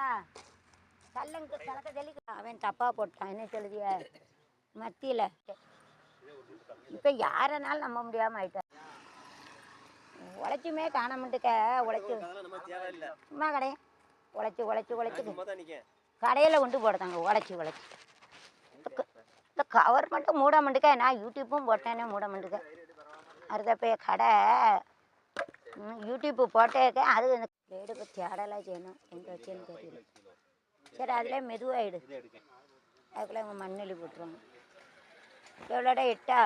சொல்லுதியா கல்லங்க கலக்க தெளிக்க அவன் தப்பாக போட்டான் என்ன சொல்லுதியா மத்தியில் இப்போ யாரனாலும் நம்ப முடியாமல் ஆயிட்டான் உழைச்சுமே காணாமட்டுக்க உழைச்சி சும்மா கடையை உழைச்சி கடையில் கொண்டு போடுறாங்க உழைச்சி இந்த கவர்மெண்ட்டு மூட மாட்டுக்க நான் யூடியூப்பும் போட்டேனே மூட மாட்டுக்க அறுதப்பைய கடை யூடியூப்பு போட்டேக்க அது வீடு இப்போ தேடலாம் செய்யணும் எங்கே வச்சேன்னு தெரியல சரி அதில் மெதுவாகிடு அதுக்குள்ளே அவங்க மண்ணெளி போட்டுருவாங்க எவ்வளோடா 8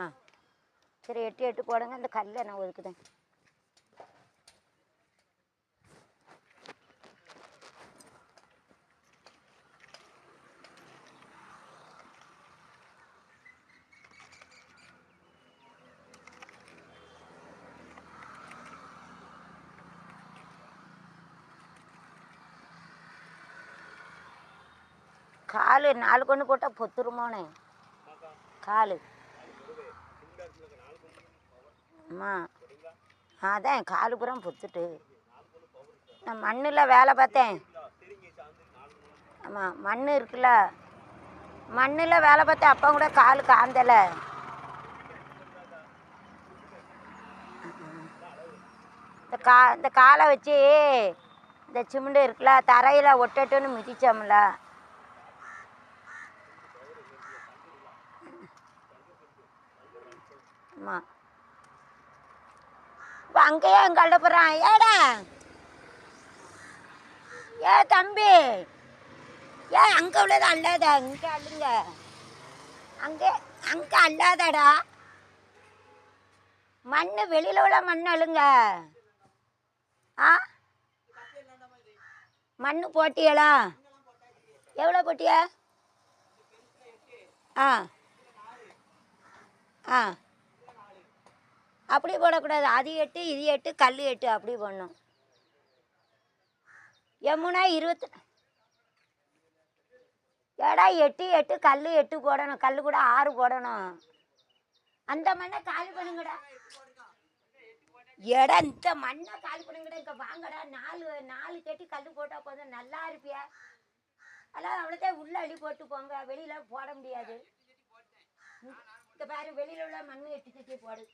ஆ சரி 8 போடுங்க இந்த கல்லை நான் ஒதுக்குதேன் காலு 4 கொண்டு போட்டால் பொத்துருமோனே காலு ஆமாம் அதான் காலு புறம் பொத்துட்டு நான் மண்ணில் வேலை பார்த்தேன் ஆமாம் மண் இருக்குல்ல மண்ணில் வேலை பார்த்தேன் அப்போ கூட காலு காந்தலை இந்த காலை வச்சு இந்த சிமெண்ட் இருக்குல்ல தரையில் ஒட்டட்டுன்னு மிதிச்சோம்ல ஆமாம் இப்போ அங்கேயே எங்கள்கிட்ட போகிறான் ஏடா ஏ தம்பி ஏன் அங்கே உள்ளது அல்லாதா இங்கே அள்ளுங்க அங்கே அல்லாதாடா மண் வெளியில் உள்ள மண் அள்ளுங்க ஆ மண் போட்டியலா எவ்வளோ போட்டியா ஆ ஆ அப்படி போடக்கூடாது அது 8 இது 8 கல் 8 அப்படி போடணும் யமுனா 20 ஏடா 8 கல் 8 போடணும் கல் கூட 6 போடணும் அந்த மண்ணை காலி பண்ணுங்கடா ஏடா இந்த மண்ணை காலி பண்ணுங்கடா இங்கே வாங்கடா 4 கட்டி கல் போட்டால் போதும் நல்லா இருப்பியா அதான் அவ்வளோதான் உள்ள அள்ளி போட்டு போங்க வெளியில் போட முடியாது இந்த பாரு வெளியில் உள்ள மண் 8 கட்டி போடு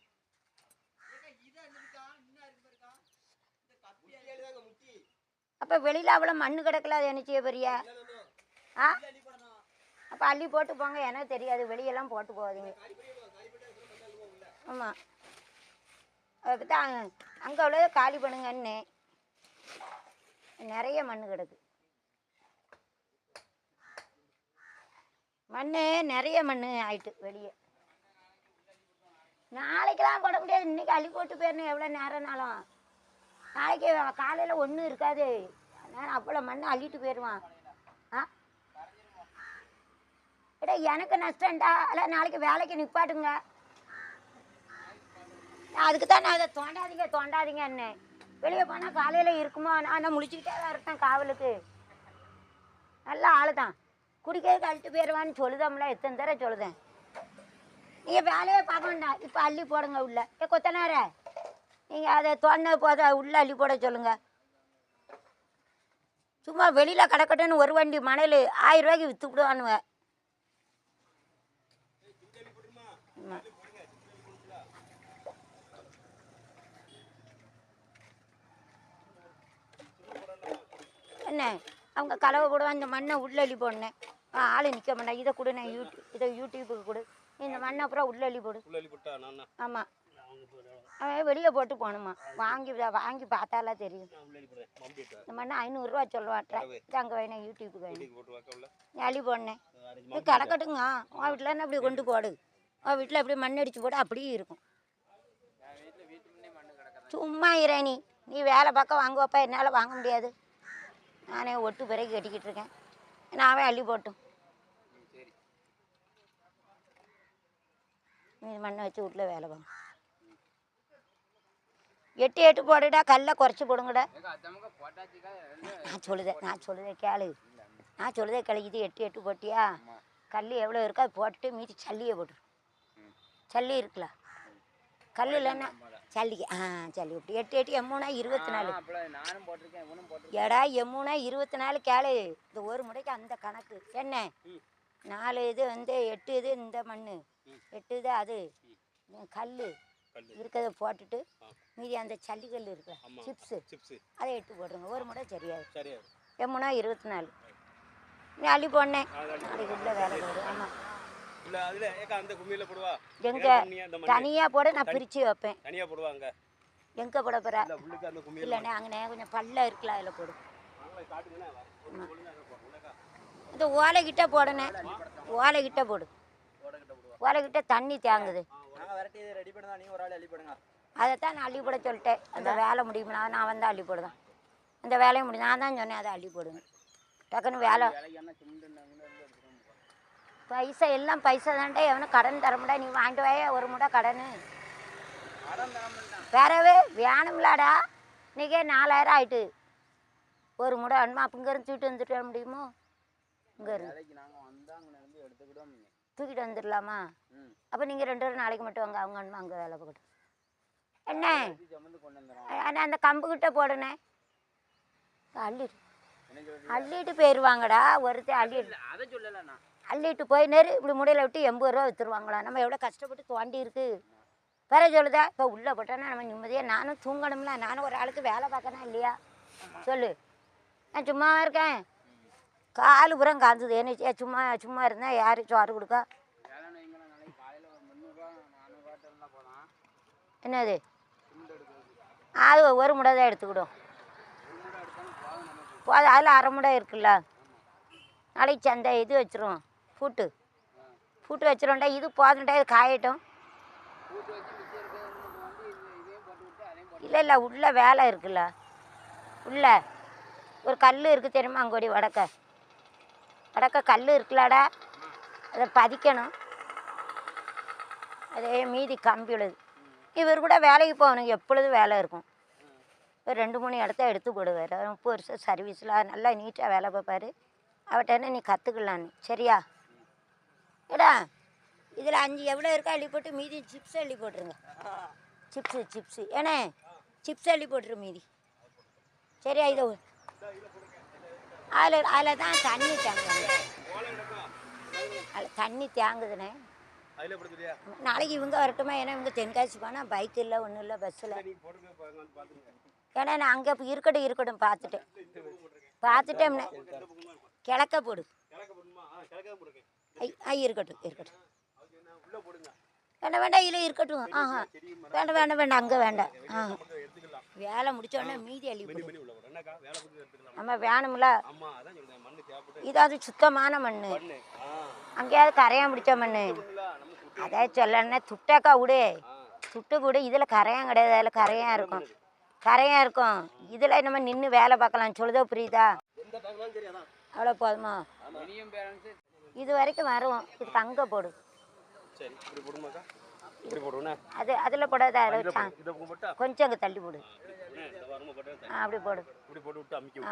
அப்போ வெளியில் அவ்வளோ மண் கிடக்கல அது என்ன செய்ய பெரியா ஆ அப்போ அள்ளி போட்டு போங்க எனக்கு தெரியாது வெளியெல்லாம் போட்டு போகாதீங்க ஆமாம் அதுக்கு தான் அங்கே உள்ளதை காலி பண்ணுங்கன்னு நிறைய மண் கிடக்கு மண் நிறைய மண் ஆயிட்டு வெளியே நாளைக்கெல்லாம் போட முடியாது இன்றைக்கி அள்ளி போட்டு போயிடணும் எவ்வளோ நேரம்னாலும் நாளைக்கு காலையில் ஒன்றும் இருக்காது அதனால் அவ்வளோ மண் அள்ளிட்டு போயிடுவான் ஆ ஏடா எனக்கு நஷ்டம்டா இல்லை நாளைக்கு வேலைக்கு நிப்பாட்டுங்க அதுக்கு தான் நான் அதை தோண்டாதீங்கன்னு வெளியே போனால் காலையில் இருக்குமோ நான் முழிச்சுக்கிட்டே தான் இருப்பேன் காவலுக்கு நல்ல ஆள் தான் குடிக்கிறதுக்கு அள்ளிட்டு போயிடுவான்னு சொல்லுதோம்ல எத்தனை தடவை சொல்லுதேன் நீங்கள் வேலையே பார்க்க வேண்டாம் இப்போ அள்ளி போடுங்க உள்ள கொத்தனார நீங்கள் அதை தோண்ட போத உள்ள அள்ளி போட சொல்லுங்கள் சும்மா வெளியில் கிடக்கட்டுன்னு ஒரு வண்டி மணல் 1000 ரூபாய்க்கு விற்று விடுவானுவ என்ன அவங்க கலவை கூட அந்த மண்ணை உள்ள அள்ளி போடனேன் ஆள் நிற்க மாட்டேன் இதை கொடு நான் யூடியூப்புக்கு கொடு இந்த மண்ணை அப்புறம் உள்ள அள்ளி போடு ஆமாம் அவன் வெளியே போட்டு போகணுமா வாங்கி பார்த்தாலாம் தெரியும் இந்த மண்ணை 500 ரூபா சொல்லுவாட்டேன் இது அங்கே வேணும் யூடியூப்புக்கு வேணும் நீ அள்ளி போடனேன் இது கிடக்கட்டுங்க உன் வீட்டில் அப்படி கொண்டு போடு உன் வீட்டில் எப்படி மண் அடித்து போடு அப்படியே இருக்கும் சும்மா இரணி நீ வேலை பார்க்க வாங்குவப்பா என்னால் வாங்க முடியாது நானே ஒட்டு பிறகு கட்டிக்கிட்டு இருக்கேன் நானே அள்ளி போட்டும் நீ மண்ணை வச்சு வீட்டில் வேலை வாங்க 8 போடுடா கல்லை குறைச்சி போடுங்கடா நான் சொல்லுதேன் கேளு நான் சொல்லுதே கழிக்குது 8 போட்டியா கல் எவ்வளோ இருக்கோ அது போட்டு மீதி சல்லியை போட்டுரு சல்லி இருக்குல்ல கல் இல்லைன்னா சல்லிக்கு சல்லி இப்படி 8 8 எம்மூனா 24. நானும் போட்டிருக்கேன், இவனும் போட்டிருக்கேன். எடா எம்மூனா 24 கேளு. இந்த ஒரு முடைக்கு அந்த கணக்கு என்ன 4 இது வந்து 8 இது இந்த மண் 8 இது அது கல் இருக்கிறத போட்டுட்டு மீதி அந்த சல்லிக்கல் இருக்கு சிப்ஸு அதை எடுத்து போட்டுருங்க. ஒரு முடை சரியாது. எம்மூனா 24 நீ அள்ளி போடனேன் நாளைக்கு உள்ள வேலை போடும். ஆமாம் எங்க தனியாக போட நான் பிரித்து வைப்பேன். எங்கே போட போகிற இல்லைண்ணே அங்கண்ணே கொஞ்சம் பல்ல இருக்குல்ல அதில் போடு. இந்த ஓலைக்கிட்ட போடனே ஓலைக்கிட்ட போடு. ஓலைக்கிட்ட தண்ணி தேங்குது. அதைத்தான் நான் அள்ளி போட சொல்லிட்டேன். அந்த வேலை முடியுமா நான் வந்து அள்ளி போடுவேன். அந்த வேலையை முடியும் நான் தான் சொன்னேன் அதை அள்ளி போடுங்க டக்குன்னு வேலை. பைசா எல்லாம் பைசா தான்டே. எவனும் கடன் தர முடியா. நீ வாங்கிட்டு வாய ஒரு முடை கடன் வேறவே வேணும்லாடா. இன்றைக்கே 4000 ஆகிட்டு ஒரு முடை வேணுமா? அப்போ இங்கேருந்து தூக்கிட்டு வந்துட்டு வர முடியுமோ? இங்கேருந்து தூக்கிட்டு வந்துடலாமா? அப்போ நீங்கள் 2 பேரும் நாளைக்கு மட்டும் வாங்க. அவங்க வேணுமா அங்கே வேலை பார்க்கட்டும். என்ன ஆனால் அந்த கம்புக்கிட்ட போடுனே அள்ளிட்டு போயிடுவாங்கடா. ஒருத்தர் அள்ளிட்டு போய் நேரு இப்படி முடியல விட்டு 80 ரூபா விற்றுருவாங்களா? நம்ம எவ்வளோ கஷ்டப்பட்டு தோண்டி இருக்கு வேற சொல்லுதா? இப்போ உள்ளே போட்டோன்னா நம்ம நிம்மதியாக நானும் தூங்கணும்ல. நானும் ஒரு ஆளுக்கு வேலை பார்க்கணும் இல்லையா? சொல்லு. நான் சும்மா இருக்கேன். காலு புறம் காய்ச்சது. என்ன சும்மா சும்மா இருந்தேன் யார் சோறு கொடுக்கா? என்னது அது ஒரு முடை தான் எடுத்துக்கிடும் போதும். அதில் அரை முடை இருக்குல்ல. நாளைக்கு அந்த இது வச்சிருவோம் பூட்டு வச்சிருவோம்டா. இது போதும்டா. இது காயட்டும். இல்லை உள்ள வேலை இருக்குல்ல. உள்ள ஒரு கல் இருக்குது தெரியுமா? அங்கோடி வடக்க கல் இருக்குல்லடா. அதை பதிக்கணும். அதே மீதி கம்பி உள்ளது. இவர் கூட வேலைக்கு போகணும். எப்பொழுதும் வேலை இருக்கும். ஒரு 2-3 இடத்த எடுத்து போடுவார். 30 வருஷம் சர்வீஸில் நல்லா நீட்டாக வேலை பார்ப்பார். அவட்ட நீ கற்றுக்கலான்னு சரியா? ஏடா இதில் 5 எவ்வளோ இருக்கா அள்ளி போட்டு மீதி சிப்ஸ் அள்ளி போட்டுருங்க. சிப்ஸு ஏண்ணே சிப்ஸ் அள்ளி போட்டுரு மீதி சரியா? இதை அதில் தான் தண்ணி தேங்குது. அதில் தண்ணி தேங்குதுண்ணே. நாளைக்கு இவங்க வரட்டுமா? ஏன்னா இவங்க தென்காசி போனால் பைக் இல்லை ஒன்றும் இல்லை பஸ்ஸில். ஏன்னா நான் அங்கே இருக்கட்டும் பார்த்துட்டேன். கிழக்க போடு. இருக்கட்டும் வேண்டாம் இதில் இருக்கட்டும். வேண்டாம் அங்கே வேண்டாம். வேலை முடிச்சோடனே மீதி அள்ளி போடு. நம்ம வேணும்ல. இதாவது சுத்தமான மண். அங்கேயாவது கரையான் பிடிச்ச மண். அதே சொல்லணுன்னா துட்டாக்கா துட்டு கூட. இதில் கரையான் கிடையாது. அதில் கரையான் இருக்கும். இதில் நம்ம நின்று வேலை பார்க்கலாம். சொல்லுதோ புரியுதா? அவ்வளோ போதுமா? இது வரைக்கும் வரும். இதுக்கு அங்கே போடு. அது அதில் போடாத. கொஞ்சம் அங்கே தள்ளி போடு. அப்படி போடு.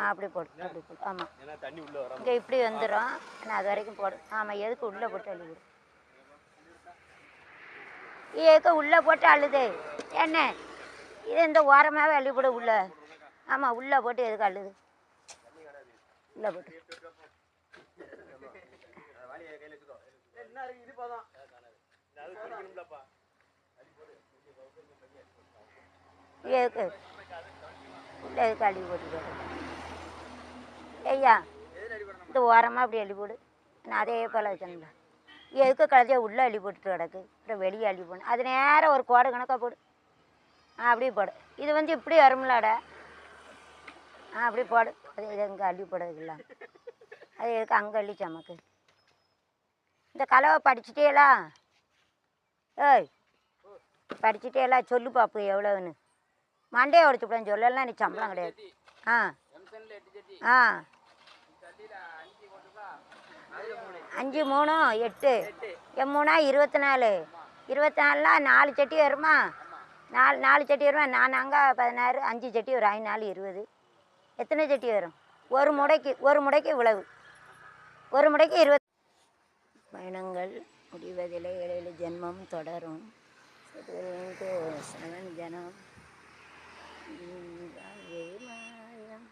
அப்படி போடு. ஆமாம் இங்கே இப்படி வந்துடும். ஆனால் அது வரைக்கும் போடு. ஆமாம் எதுக்கு உள்ளே போட்டு அள்ளி போடு. ஏக்க உள்ளே போட்டு அள்ளுது என்ன? இது இந்த ஓரமாகவே அள்ளி போடு உள்ளே. ஆமாம் உள்ளே போட்டு எதுக்கு அள்ளுது? உள்ளே போட்டு எதுக்கு உள்ளே எதுக்கு அள்ளி போட்டு ஐயா இந்த ஓரமாக அப்படி அள்ளி போடு. நான் அதே போல் வச்சேன்ல. எதுக்கு கடைசியாக உள்ளே அள்ளி போட்டுட்டு கிடக்கு. அப்புறம் வெளியே அள்ளி போடணும். அது நேரம் ஒரு கோடு கணக்காக போடு. அப்படியே போடு. இது வந்து இப்படி வரும்லாட. அப்படி போடு. அது இது இங்கே அள்ளி போடுறதுக்குல்ல. அது எதுக்கு அங்கே அள்ளி சமக்கு. இந்த கலவை படிச்சுட்டேலா? ஏய் படிச்சுட்டேலா? சொல்லு பாப்பு எவ்வளோன்னு. மண்டையை உடச்சு விடான்னு சொல்லலாம். நீ சம்பளம் கிடையாது. ஆ 5 3 8 எம்மூனா 24. 24னா 4 சட்டி வருமா? 4 சட்டி வருமா? நான் அங்கே 16. 5 சட்டி ஒரு 5 4 20. எத்தனை சட்டி வரும்? ஒரு முடைக்கு இவ்வளவு. ஒரு முடைக்கு 20. பயணங்கள் முடிவதில்லை. 7 ஜென்மம் தொடரும். into 7 Janam. வாழ்வே மாயம்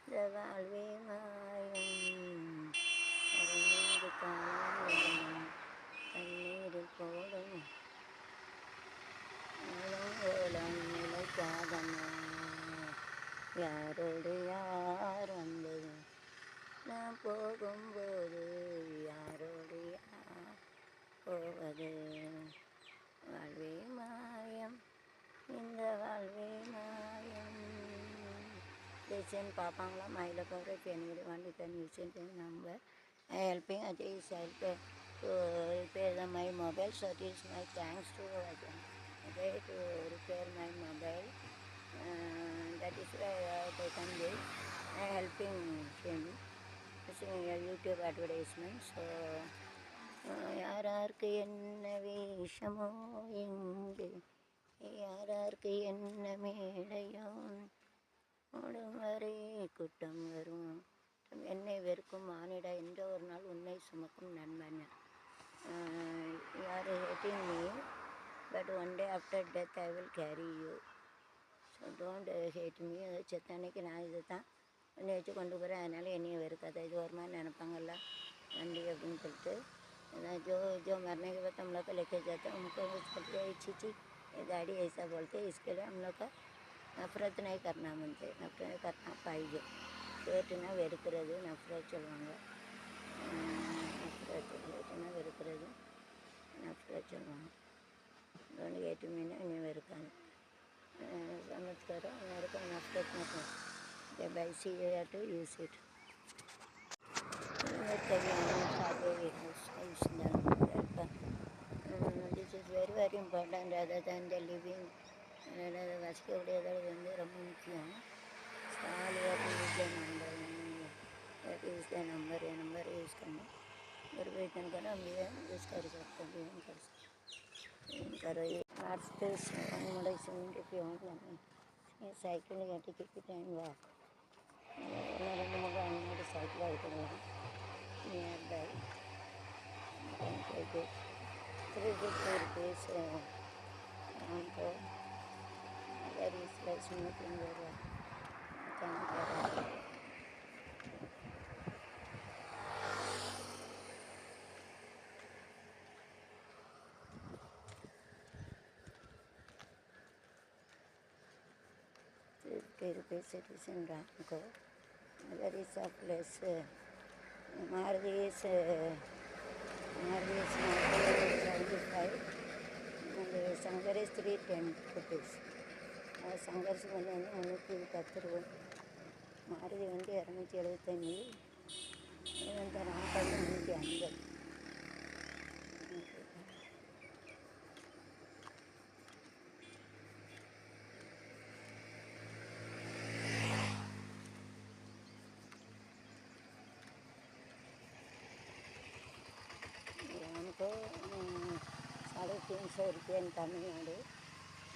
இந்த வாழ்வே மாயம் மறைநீர் காணும் தண்ணீரில் போடும் ஓலம் நிலைக்காதம்மா யாரோடு யார் வந்தது நான் போகும்போது யாரோடு யார் போவது வாழ்வே மாயம் இந்த வாழ்வே மாயம் லிசன் பார்ப்பாங்களா மயில போகிற பெண்கள் வண்டி தண்ணி listen number helping Ajay is helping to repair my mobile, so it is my thanks to Ajay to repair my mobile. That is why I have taken this. I am helping him. Using a YouTube advertisement. So யாராருக்கு என்ன வேஷமோ எங்கே யாராருக்கு என்ன மேடையோ ஓடும் வரை கூட்டம் வரும் என்னை வெறுக்கும் மானிட என்ற ஒரு நாள் உன்னை சுமக்கும் நண்பன் யார் hating me but one day after death I will carry you so don't hate me செத்தன்னைக்கு நான் இது தான் உன்னை வச்சு கொண்டு போகிறேன் அதனால் என்னையும் வெறுக்காத இது ஒரு மாதிரி நினைப்பாங்கல்ல நன்றி அப்படின்னு சொல்லிட்டு जो मरने के बाद हम लोग को लेके जाते हैं उनको बोलते हैं चीची ये गाड़ी ऐसा बोलते हैं इसके लिए हम लोग का नफरत नहीं करना मनते नफरत करना पाइए हेटना वेरुक्किरदु नफरत சொல்லுவாங்க नफरत हेटना वेरुक्किरदु नफरत சொல்லுவாங்க दोनों हेट मीना नहीं वेरुकाने समझ करो मेरे को नफरत मत जब ऐसी है तो use it this is very important rather than the living வசிக்கக்கூடியதோடு வந்து ரொம்ப முக்கியம் that is the number ये नंबर यूज़ करना घर वेतन करो हम भी यूज़ कर सकते हैं करो ये आर्ट्स पे मोड़े सीमेंट पे होना साइकिल का टिकट टाइम वाक ரெண்டு மூணு அண்ணோட சைக்கிளாக இருக்கிறோம் near by three good four பேஸ் हमको वेरी स्पेस मीटिंग काम कर रहा है citizen Ramco. There is a place, Maruti is 75 and Sangar is 310 rupees. Sangar is 310 rupees. Maruti வந்து 275 இந்த ராம்கால் 350. हमको 350 रुपये इन Tamil Nadu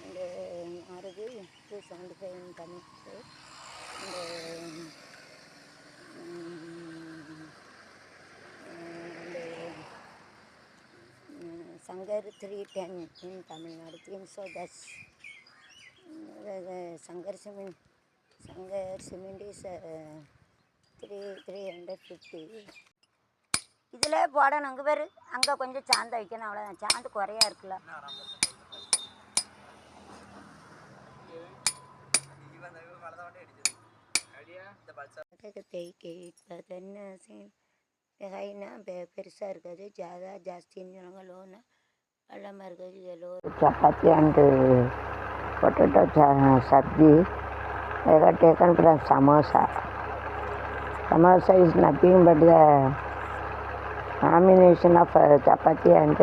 and Maruti 275 in Tamil Nadu and Sangar 310 in Tamil Nadu 310 Sangar cement is 350 இதில் போடணும் அங்கே பேர் அங்கே கொஞ்சம் சாந்து வைக்கணும் அவ்வளோதான் சாந்து குறையா இருக்குல்ல பெருசாக இருக்காது ஜாஸ்தின்னு சொன்னாங்க லோனா வெள்ளமாக இருக்காது இது low chapati and potato sabzi taken plus samosa Samosa is nothing but the combination of chapati and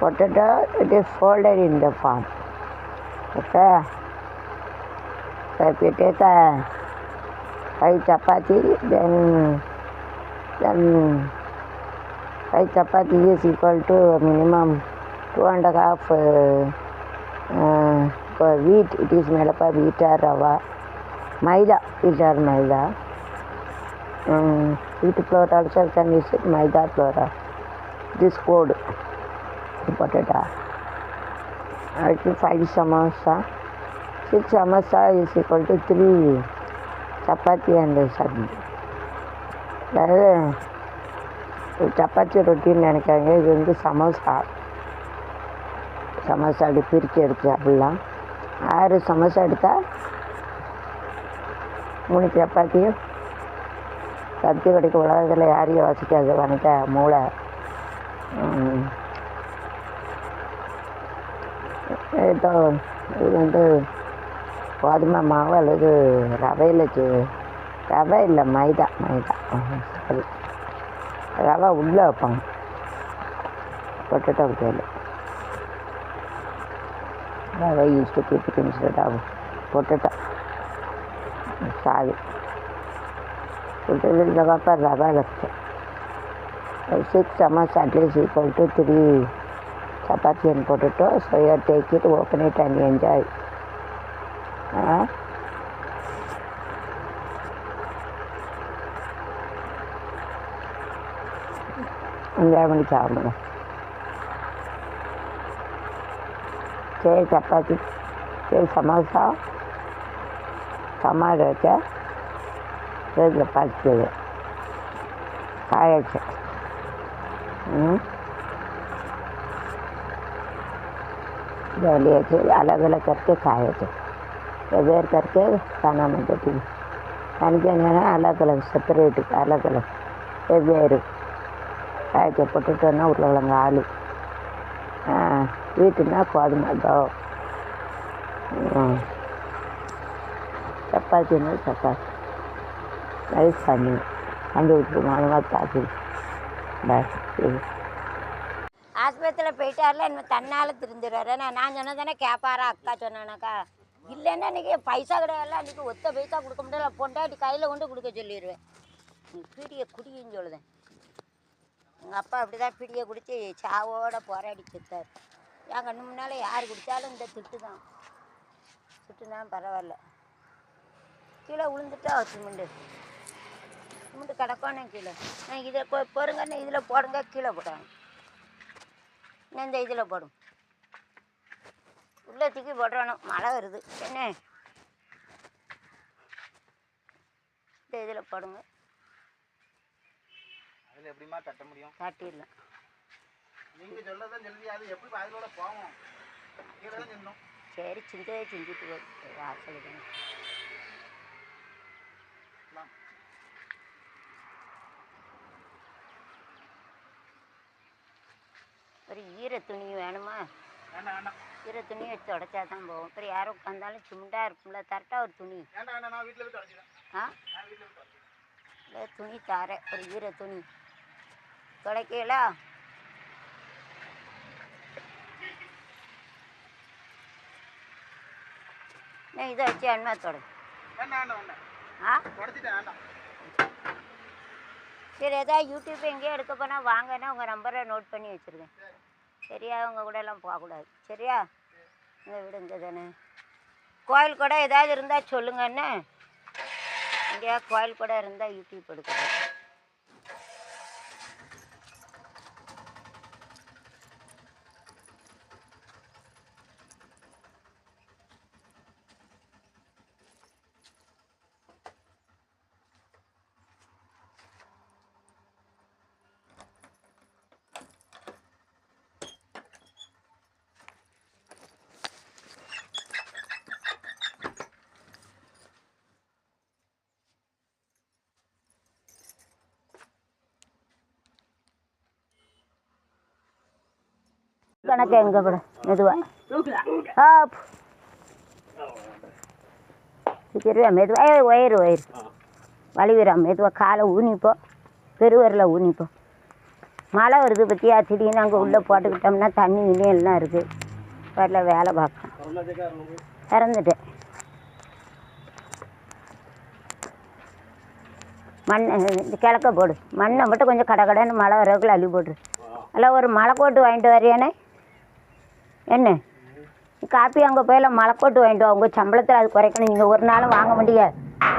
potato. It is folded in the form. Okay. So if you take a 5 chapati, then 5 chapati is equal to minimum 2.5 wheat. It is made up of wheat or rava. Maida, wheat or maida. Wheat flour also can use it, maida flour. This code potato. அதுக்கு 5 samosa. 6 samosa is equal to 3 chapati and chutney. அதாவது சப்பாத்தி ரொட்டின்னு நினைக்காங்க, இது வந்து சமோசா. சமோசா அப்படி பிரித்து எடுத்து சாப்பிட்லாம். 6 சமோசா எடுத்தால் 3 சப்பாத்தியும் சத்து கிடைக்க உலகத்தில் யாரையும் யோசிக்காது வணிக மூளை. ஏதோ இது வந்து கோதுமை மாவு அல்லது ரவையில் ரவை இல்லை மைதா சரி ரவை உள்ளே வைப்பாங்க. பொட்டேட்டோ தேல் ரவை use to keep it instead of potato sorry potato जगह पर रवा लगता है. 6 samosa at least equal to 3 chapati and potato. So you take it, open it and enjoy. Enjoy பண்ணி சாப்பிடுங்க. 6 சப்பாத்தி 6 சமோசா டமாட்டோ வச்சா 6 சப்பாத்தி காயாச்சு. लिया अलग अलग करके खाए थे. वेर करके खाना में देती यानी कि अलग अलग सेपरेट अलग अलग वेर खाए थे. पोटेटोना उर्लकिழங்கு आलू வீட்டுனா கோதுமை தோ சப்பாத்தினா சப்பாத்தி ரைஸ் பண்ணி கண்டுபிடிச்சி மாதமாக தாக்கி பாய். ஆஸ்பத்திரியில் போயிட்டார்ல இனிமேல் தன்னால் திருந்துடுவார். நான் சொன்ன தானே கேட்பாரா அக்கா சொன்னானாக்கா. இல்லைன்னா இன்றைக்கி பைசா கிடையாதுல, அன்றைக்கி ஒத்த பைசா கொடுக்க முடியல. பொண்டாட்டி கையில் கொண்டு கொடுக்க சொல்லிடுவேன். பீடியை குடின்னு சொல்லுதேன். எங்கள் அப்பா அப்படி தான் பீடியை குடித்து சாவோட போராடி செத்தார். என் கண்ணு முன்னால் யார் குடித்தாலும் இந்த திட்டுனா பரவாயில்ல. கீழே விழுந்துட்டா சிமெண்ட்டு கிடக்கோன்னு கீழே. நான் இதை பொறுங்கன்னு இதில் போடுங்க, கீழே போட்டாங்க. இந்த இதில் போடும், உள்ளே தூக்கி போடுறணும். மழை வருது என்ன, இந்த இதில் போடுங்க. அதில் எப்படிமா தட்ட முடியும்? தட்டிடலாம். நீங்கள் சொல்லதான் ஜல்தி அது எப்படி அதோட போவோம். சரி செஞ்சுட்டு வாசல் தான். ஒரு ஈர துணி வேணுமா? ஈர துணியை வச்சு தொடச்சா தான் போகும். அப்புறம் யாரும் உட்காந்தாலும் சிமெண்டாக இருக்கும்ல. தரட்டா ஒரு துணி இல்லை துணி தாரேன், ஒரு ஈர துணி துடைக்கலா. நான் இதை வச்சு அண்ணா தொடை. சரி ஏதாவது யூடியூப் எங்கேயோ எடுக்க போனால் வாங்கன்னா உங்கள் நம்பரை நோட் பண்ணி வச்சுருக்கேன். சரியா? அவங்க கூட எல்லாம் போகக்கூடாது. சரியா? இந்த வீடு இங்கே தானே. கோயில் கூட ஏதாவது இருந்தால் சொல்லுங்கன்னு. எங்கேயா கோயில் கூட இருந்தால் யூடியூப் எடுக்கிறேன். கணக்கு எங்கே கூட மெதுவாக சரியா? மெதுவாக ஒயரு வலிவிரா. மெதுவாக காலை ஊனிப்போ, பெருவரில் ஊனிப்போ. மழை வருது பற்றியா? திடீர்னு அங்கே உள்ளே போட்டுக்கிட்டோம்னா தண்ணி இனியும் எல்லாம் இருக்குது. வரல வேலை பார்க்க திறந்துட்டேன். கிழக்க போடு. மண்ணை மட்டும் கொஞ்சம் கடன்னு மழை வரக்குள்ள அள்ளி போட்டுரு. அதில் ஒரு மலைக்கோட்டு வாங்கிட்டு வரையானே என்ன? காப்பி அங்கே போயில மலைக்கோட்டு வாங்கிட்டு வா. உங்கள் சம்பளத்தில் அது குறைக்கணும். நீங்கள் ஒரு நாளும் வாங்க முடியாது.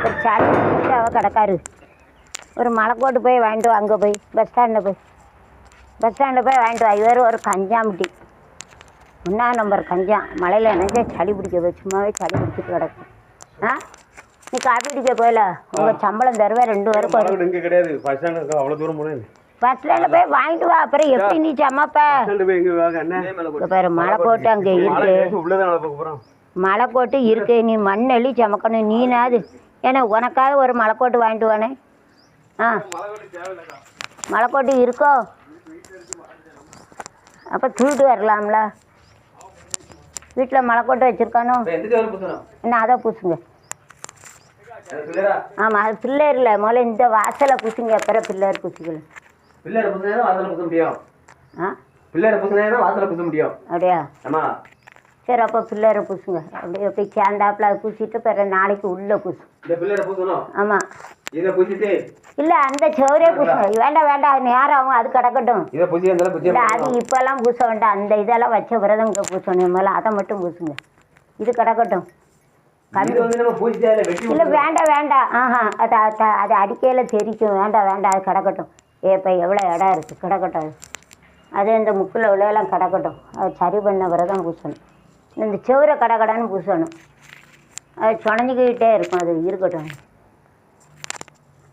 ஒரு சார்ஜ் அவள் கிடக்காரு. ஒரு மலைக்கோட்டு போய் வாங்கிட்டு வா. அங்கே போய் பஸ் ஸ்டாண்டில் போய் வாங்கிட்டு வா. இது வேறு ஒரு கஞ்சாம்பட்டி ஒன்றா நம்பர் கஞ்சான் மழையில் நினைஞ்சா சளி பிடிக்க சும்மாவே சளி பிடிச்சிட்டு கிடக்கும். ஆ நீ காப்பி குடிக்க போயில உங்கள் சம்பளம் தருவேன் 2 பேருக்கும். இங்கே கிடையாது பஸ் ஸ்டாண்டு அவ்வளோ தூரம் போனேன். பஸ் ஸ்டாண்டில் போய் வாங்கிட்டு வா. அப்புறம் எப்படி நீ சமைப்ப? இப்போ பாரு மலைக்கோட்டு அங்கே இருக்கு. உள்ளதான் பார்க்க போகிறோம். மலைக்கோட்டு இருக்கு. நீ மண்ணெள்ளி சமைக்கணும். நீனாவது ஏன்னா உனக்காவது ஒரு மலைக்கோட்டு வாங்கிட்டு வானே. ஆ மலைக்கோட்டு இருக்கோ? அப்போ தூக்கிட்டு வரலாம்ல. வீட்டில் மலைக்கோட்டை வச்சுருக்கானோ? என்ன அதை பூசுங்க. ஆமாம் அது பிள்ளையர் இல்லை. முதல்ல இந்த வாசலை பூசுங்க. அப்புறம் பிள்ளையர் பூசிக்கல. பிள்ளையார பூசினா தான் வாசலை பூச முடியும். ஆ பிள்ளையார பூசினா தான் வாசலை பூச முடியும். அப்படியா? ஆமாம். சரி அப்போ பிள்ளையரை பூசுங்க. அப்படியே போய் சேர்ந்தாப்பில் அதை பூசிட்டு பிறகு நாளைக்கு உள்ளே பூசும். இந்த பிள்ளையார பூசணும். ஆமாம் இதை பூசிட்டு இல்லை அந்த சோரே பூசுங்க. வேண்டாம் வேண்டாம் நேரம் ஆகும். அது கிடக்கட்டும். இதை பூசி இருந்தாலும் பூசி. இல்லை அது இப்போல்லாம் பூச வேண்டாம். அந்த இதெல்லாம் வச்ச விரதம் இங்கே பூசணும். மேலே அதை மட்டும் பூசுங்க. இது கிடக்கட்டும். இது வந்து நம்ம பூசிட்டா வெட்டி இல்லை வேண்டாம் வேண்டாம். ஆஹா அது அது அடிக்கையில் தெரிக்கும். வேண்டாம் வேண்டாம் அது கிடக்கட்டும். இப்போ எவ்வளோ இடம் இருக்குது கிடக்கட்டும். அது இந்த முக்கில் உள்ளெல்லாம் கிடக்கட்டும். அது சரி பண்ண விரதம் பூசணும். இந்த செவரை கடகடன்னு பூசணும். அது சுணஞ்சிக்கிட்டே இருக்கும். அது இருக்கட்டும்.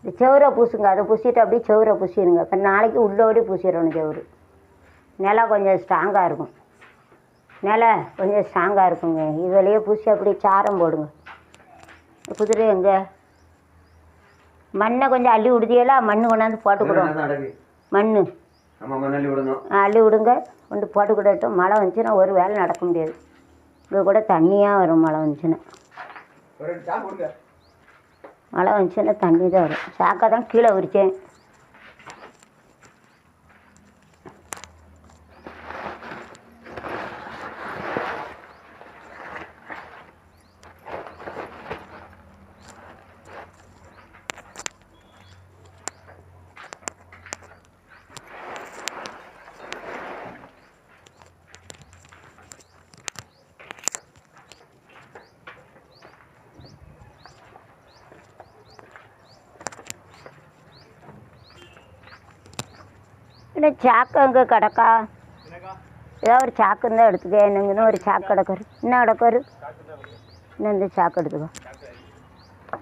இந்த செவரை பூசுங்க. அதை பூசிட்டு அப்படியே செவரை பூசிடுங்க. இப்போ நாளைக்கு உள்ளோடி பூசிடணும். செவரு நிலம் கொஞ்சம் ஸ்ட்ராங்காக இருக்கும். நிலம் கொஞ்சம் ஸ்ட்ராங்காக இருக்குங்க. இதுலேயே பூசி அப்படியே சாரம் போடுங்க. குதிரை எங்கே மண்ணை கொஞ்சம் அள்ளி விடுதியெல்லாம் மண் கொண்டாந்து போட்டுக்கிடும். மண் அள்ளி விடுங்க. கொண்டு போட்டுக்கிடட்டும். மழை வந்துச்சுன்னா ஒரு வேலை நடக்க முடியாது. இங்கே கூட தண்ணியாக வரும். மழை வந்துச்சுன்னா மழை வந்துச்சுன்னா தண்ணி தான் வரும். சாக்கை தான் கீழே விரிச்சேன். இல்லை சாக்கு அங்கே கிடக்கா? ஏதாவது ஒரு சாக்கு இருந்தால் எடுத்துக்க. என்னங்கன்னு ஒரு சாக்கு கிடக்காரு. என்ன கிடக்காரு? இன்னும் இந்த சாக்கு எடுத்துக்கோ.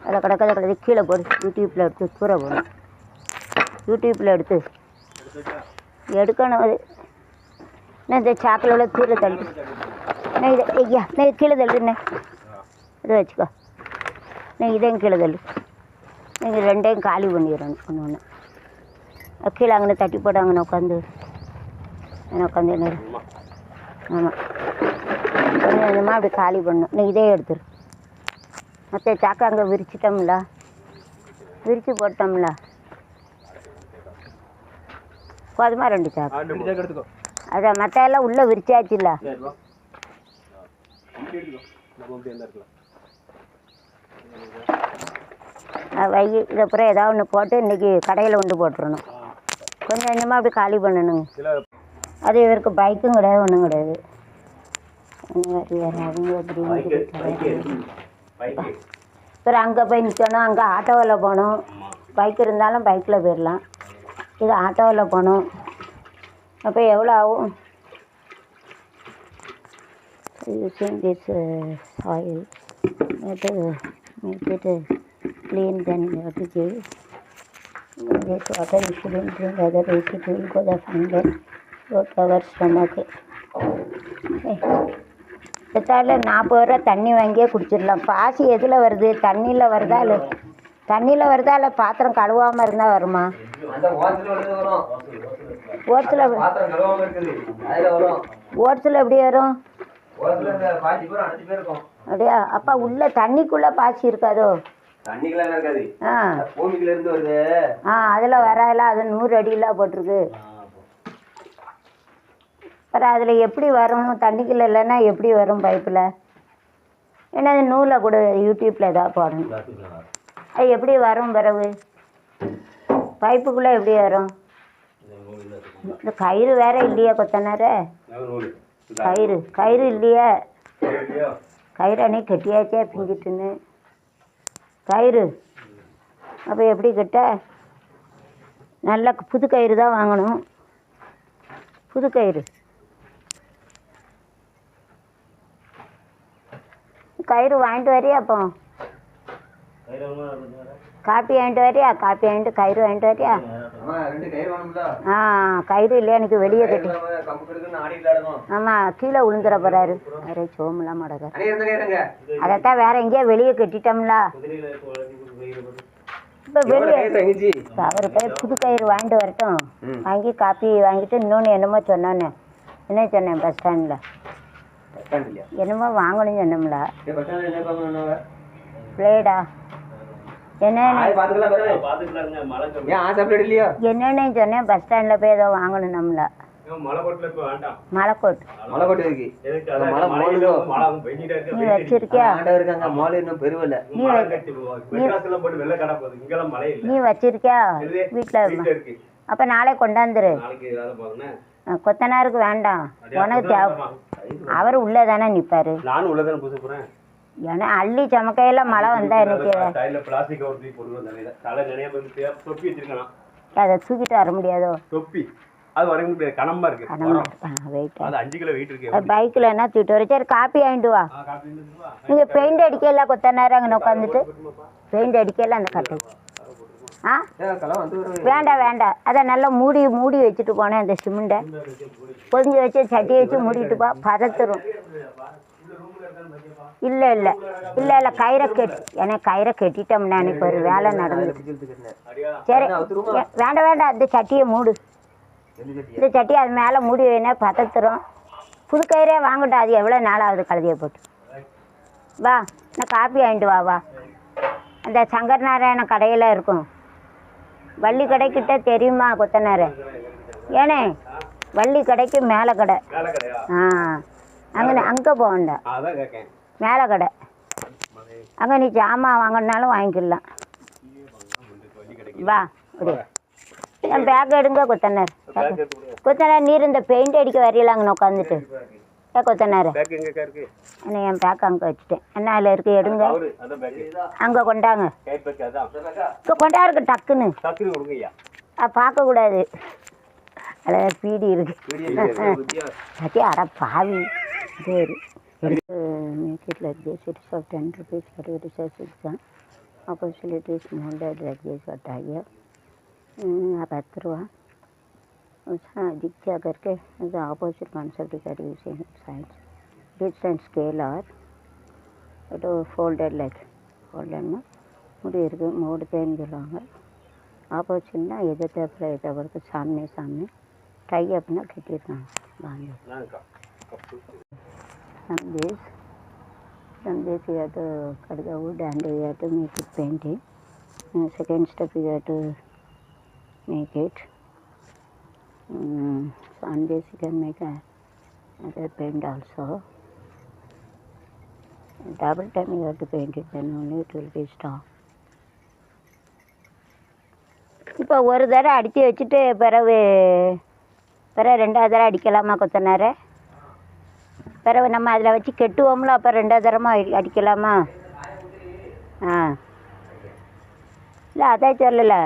அதில் கிடக்காத கிடக்கு. கீழே போடு. யூடியூப்பில் எடுத்து தூர போடும். யூடியூப்பில் எடுத்து எடுக்கணும். அது இன்னும் இந்த சாக்கில் உள்ள கீழே தள்ளு. நான் இதை ஐயா நான் கீழே தள்ளுண்ணே. இதை வச்சுக்கோ. நான் இதையும் கீழே தள்ளு. நீங்கள் ரெண்டையும் காலி பண்ணிடணும். ஒன்று ஒன்று கீழே அங்கே தட்டி போட்டு அங்கே உட்காந்து உட்காந்து என்ன. ஆமாம் கொஞ்சம் கொஞ்சமாக அப்படி காலி பண்ணணும். நீ இதே எடுத்துரு. மற்ற சாக்கை அங்கே விரிச்சிட்டோம்ல. விரித்து போட்டோம்ல. போதுமா 2 சாக்கு? அதான் மற்ற எல்லாம் உள்ளே விரிச்சாச்சு இல்லை. வை. இதை அப்புறம் ஏதாவது ஒன்று போட்டு இன்றைக்கி கடையில் கொண்டு போட்டுருணும். கொஞ்சம் கொஞ்சமாக அப்படி காலி பண்ணணுங்க. அது இவருக்கு பைக்கும் கிடையாது ஒன்றும் கிடையாது. வேறு அவங்க அப்புறம் அங்கே போய் நிற்கணும். அங்கே ஆட்டோவில் போகணும். பைக் இருந்தாலும் பைக்கில் போயிடலாம். இது ஆட்டோவில் போகணும். அப்போ எவ்வளோ ஆகும்? using this soil make it clean, then you have to give this water. You shouldn't drink, otherwise it will go the fungus go to our stomach. இத்தால 40 ரூபா தண்ணி வாங்கியே குடிச்சிடலாம். பாசி எதில் வருது? தண்ணியில் வருதா இல்லை தண்ணியில் வருதா இல்லை பாத்திரம் கழுவாமல் இருந்தால் வருமா? ஓட்ஸில் ஓட்ஸில் எப்படி வரும்? அப்படியா? அப்போ உள்ள தண்ணிக்குள்ளே பாசி இருக்காதோ? அதில் வரால. அது 100 அடியெலாம் போட்டிருக்கு. அப்புறம் அதில் எப்படி வரும்? தண்ணிக்குள்ளே இல்லைன்னா எப்படி வரும் பைப்பில்? ஏன்னா அது நூலை கூட யூடியூப்பில் ஏதாவது போடணும். அது எப்படி வரும்? பிறகு பைப்புக்குள்ளே எப்படி வரும்? இந்த கயிறு வேற இல்லையா கொத்தனார? கயிறு இல்லையா? கயிறு அன்னைக்கு கெட்டியாச்சே பிஞ்சிட்டுன்னு கயிறு. அப்போ எப்படி கட்ட? நல்ல புது கயிறு தான் வாங்கணும். புது கயிறு கயிறு வாங்கிட்டு வரியா அப்போ? காப்பி வாங்கிட்டு வரியா? காப்பி வாங்கிட்டு கயிறு வாங்கிட்டு வரியா? ஆ கயிறு இல்லையா எனக்கு வெளியே கட்டி. ஆமாம் கீழே விழுந்துட போறாரு. வேற சோமெல்லாம் மடக்க. அதைத்தான் வேற எங்கேயா வெளியே கட்டிட்டோம்ல. இப்போ வெளியே அவர் போய் புது கயிறு வாங்கிட்டு வரட்டும். வாங்கி காப்பி வாங்கிட்டு இன்னொன்று என்னமோ சொன்னோன்னே என்ன சொன்னேன் பஸ் ஸ்டாண்டில் என்னமோ வாங்கணும்னு சொன்னோம்ல. பிளேடா என்னன்னு சொன்னேன் பஸ் ஸ்டாண்டில் போய் ஏதோ வாங்கணும் நம்மள. மலைக்கோட்டு நீ வச்சிருக்கியா? நீ வச்சிருக்கியா வீட்டில்? அப்போ நாளை கொண்டாந்துரு. கொத்தனாருக்கு வேண்டாம் உனக்கு தேவை. அவர் உள்ளே தானே நிற்பாரு. ஏன்னா அள்ளி சமக்கையில மழை வந்தா எனக்கு அதை தூக்கிட்டு வர முடியாதோ? பைக்கில் என்ன தூக்கிட்டு வர? சரி காப்பி வாங்கிட்டு வா. நீங்க பெயிண்ட் அடிக்கல கொத்தனார் அங்கே உட்காந்துட்டு பெயிண்ட் அடிக்கல அந்த கட்டை. ஆ வேண்டாம் வேண்டாம் அதை நல்லா மூடி மூடி வச்சுட்டு போனேன். அந்த சிமெண்ட்டை கொஞ்சம் வச்சு சட்டி வச்சு மூடிட்டு போ, பதத்துரும். இல்லை இல்லை இல்லை இல்லை கயிறை எனக்கு கயிறை கட்டிட்டோம்னா எனக்கு ஒரு வேலை நடந்துச்சு. சரி வேண்டாம் வேண்டாம் இந்த சட்டியை மூடு. இந்த சட்டி அது மேலே மூடி வேணா பதத்துரும். புது கயிறே வாங்கட்டும். அது எவ்வளோ நாளாவது கழுதியை போட்டு. வா நான் காப்பி வாங்கிட்டு வா. அந்த சங்கர் நாராயண கடையில் இருக்கும். வள்ளி கடைக்கிட்ட தெரியுமா கொத்தனார்? ஏனே வள்ளி கடைக்கு மேலே கடை. அங்கே போக வேண்டாம், மேலே கடை. அங்கே நீ ஜாமான் வாங்கினாலும் வாங்கிக்கலாம். வா என் பேக் எடுங்க கொத்தனார். கொத்தனார் நீர் இந்த பெயிண்ட் அடிக்க வரையிலாங்கன்னு உட்காந்துட்டு கொத்தனார் என் பேக் அங்கே வச்சுட்டேன். என்ன அதில் இருக்கு எடுங்க. அங்கே கொண்டாங்க கொண்டாருக்கு டக்குன்னு பார்க்கக்கூடாது. அதில் பீடி இருக்கு. சத்தியா அட பாவி. சரி make it like this. It is of 10 rupees for your research exam. Opportunities molded like this or tire. आप 10 रुपया उसका दिख जा करके the opposite concept is using sides. Distance scalar. It is folded like folded ना मुझे इरके मोड़ pen जलाऊंगा. Opposite ना ये जैसे अपने इधर के सामने सामने टाई अपना खींचे ना बांधे. Some days you have to cut the wood and you have to make it painting. Second step you have to make it. Some days you can make another paint also. Double time you have to paint it, then only it will be strong. இப்போ ஒரு தடவை அடித்து வச்சுட்டு பிறகு ரெண்டாவது தடவை அடிக்கலாமா கொத்தனார? பிறகு நம்ம அதில் வச்சு கெட்டுவோம்ல, அப்போ ரெண்டாவது தரமாக அடிக்கலாமா? இல்லை அதான் சொல்லலை.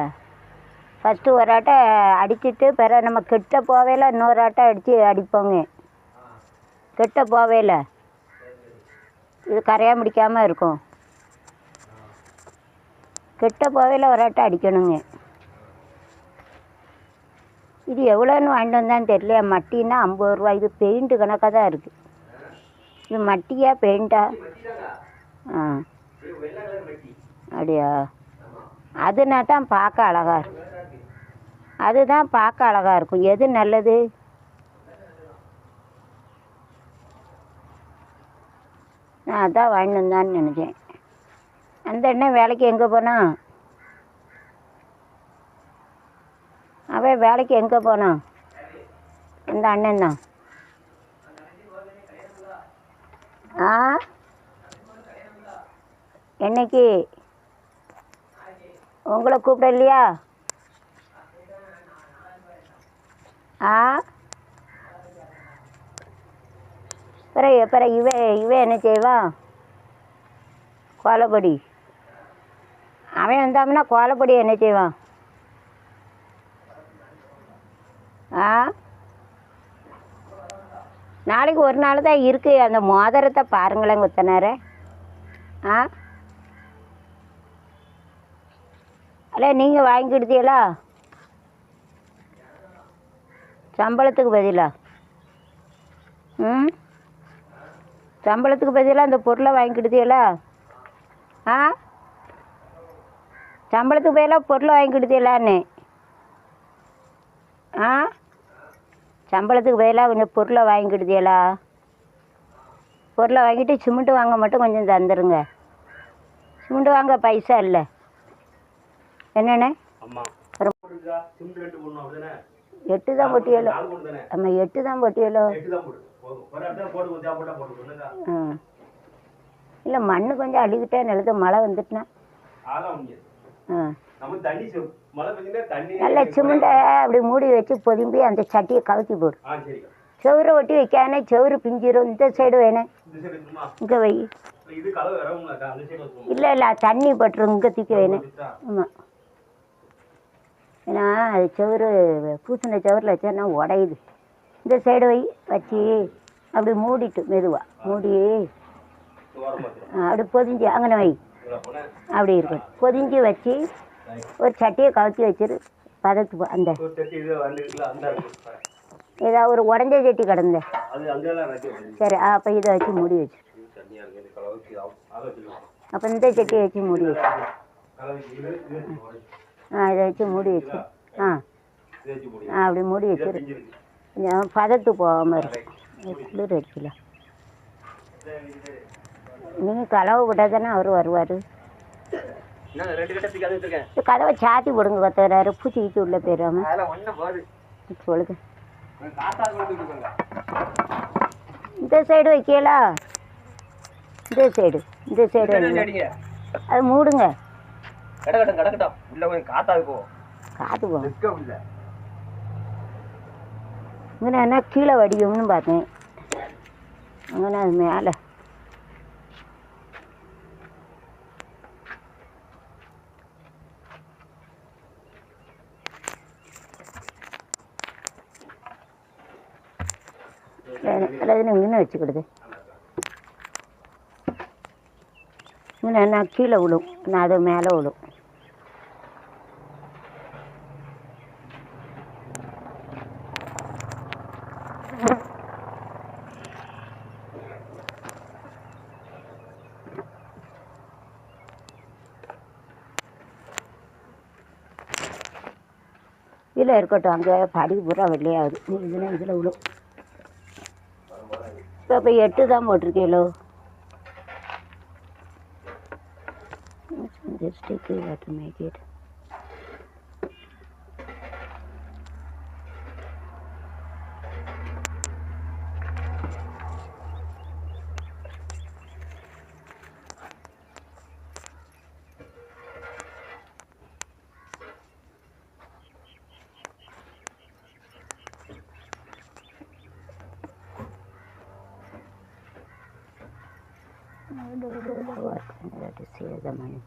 ஃபஸ்ட்டு ஒரு ஆட்டை அடிச்சுட்டு பிறகு நம்ம கெட்ட போவையில் இன்னொரு ஆட்டை அடிப்போங்க. கெட்ட போவையில் இது கரையாக முடிக்காமல் இருக்கும். கெட்ட போவையில் ஒரு ஆட்டை அடிக்கணுங்க. இது எவ்வளோன்னு வாங்கிட்டு வந்தான்னு தெரியல. மட்டின்னா 50 ரூபா. இது பெயிண்ட்டு கணக்காக தான் இருக்குது. இது மட்டியா பெயிண்டா? அப்படியா? அதுனா தான் பார்க்க அழகாக இருக்கும். அதுதான் பார்க்க அழகாக இருக்கும். எது நல்லது? நான் அதான் வாங்கிட்டு வந்தான்னு நினச்சேன். அந்த அண்ணன் வேலைக்கு எங்கே போனான்? அவன் வேலைக்கு எங்கே போனான்? அந்த அண்ணன் தான். என்னைக்கு உங்களை கூப்பிடலையா? பிறகு இவன் என்ன செய்வான்? கோலப்பொடி. அவன் வந்தான்னா கோலப்பொடி என்ன செய்வான்? நாளைக்கு ஒரு நாள் தான் இருக்குது. அந்த மோதிரத்தை பாருங்களேன் கொத்தனார. ஆ அல்ல நீங்கள் வாங்கி கொடுத்தீங்களா சம்பளத்துக்கு பதிலா? ம், சம்பளத்துக்கு பதிலாக அந்த பொருளை வாங்கி கொடுத்தீங்களா? ஆ, சம்பளத்துக்கு பதிலாக பொருளை வாங்கி கொடுத்தீங்களான்னு? ஆ, சம்பளத்துக்கு பதிலாக கொஞ்சம் பொருளை வாங்கி கொடுத்தீங்களா? பொருளை வாங்கிட்டு சிமெண்ட்டு வாங்க மட்டும் கொஞ்சம் தந்துடுங்க. சிமெண்ட்டு வாங்க பைசா இல்லை. என்னண்ணே? அம்மா சிமெண்ட் ரேட்டு போடணும் அப்படிதானே? 8 தான் போட்டியலோ? நாலு போட்டு தானே? ஆமாம் 8 தான் போட்டியலோ? 8 தான் போடு. ஒரு இடத்துல போட்டு தேவைப்பட்டா போட்டு சொல்லுங்க. ம், இல்லை மண் கொஞ்சம் அழுகிட்டே நிலத்து மழை வந்துட்டுனா. அதெல்லாம் முடியாது. ஆ, நம்ம தண்ணி மழை பெஞ்சுன்னா தண்ணி நல்லா சிமெண்ட்டை அப்படி மூடி வச்சு பொதும்பி அந்த சட்டியை கவுத்தி போடு. ஆ சரிக்கா. செவுரை ஒட்டி வைக்கானே செவுரு பிஞ்சிரும். இந்த சைடு வேணே, இந்த சைடு இருக்குமா? இங்கே வை. இது கலவை வரவுங்களாக்கா? அந்த சைடு வச்சுக்கோங்க. இல்லை இல்லை தண்ணி பட்டுரும், இங்கே தூக்கி வேணே. ஆமாம், ஏன்னா அது செவுரு பூசின செவரில் வச்சா உடையுது. இந்த சைடு வை வச்சு அப்படி மூடிட்டு மெதுவாக மூடி அப்படி பொதிஞ்சு அங்கே வை. அப்படி இருக்கட்டும். பொதிஞ்சு வச்சு ஒரு சட்டியை கவுத்தி வச்சிரு. பதத்து அந்த ஏதாவது ஒரு உடஞ்ச சட்டி கிடந்த சரி, அப்போ இதை வச்சு மூடி வச்சு. அப்போ இந்த சட்டியை வச்சு மூடி வச்சு. ஆ, இதை வச்சு மூடி வச்சு. ஆ, அப்படி மூடி வச்சிரு. கொஞ்சம் பதத்து போகாமல் இருக்கும். குளிர் அடிக்கலாம். நீங்கள் கலவை விட்டால் தானே அவர் வருவார். கதவை சாத்தி போடுங்க கொத்தவராரு. பூச்சி கீச்சி உள்ளே போயிடாம சொல்லுங்க. இந்த சைடு வைக்கலா? இந்த சைடு அது மூடுங்க. காத்து போ. இங்கே என்ன கீழே வடிக்கும்னு பார்த்தேன். அங்கே அது மேலே அல்லது இங்கே வச்சுக்கிடுது. இங்கே என்ன கீழே விழும், நான் அது மேலே விழும். இதில் இருக்கட்டும். அங்கே படி பூரா வெள்ளையாகுது. இதில் விழும். இப்போ 8 தான் போட்டிருக்கீங்களோ? Just take it to make it. That is here the money.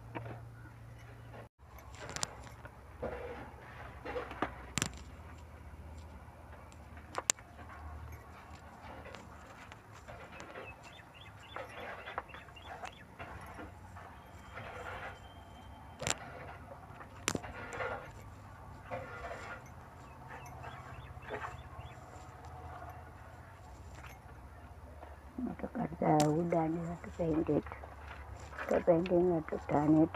To cut the wood and you have to paint it. The painting you have to turn it.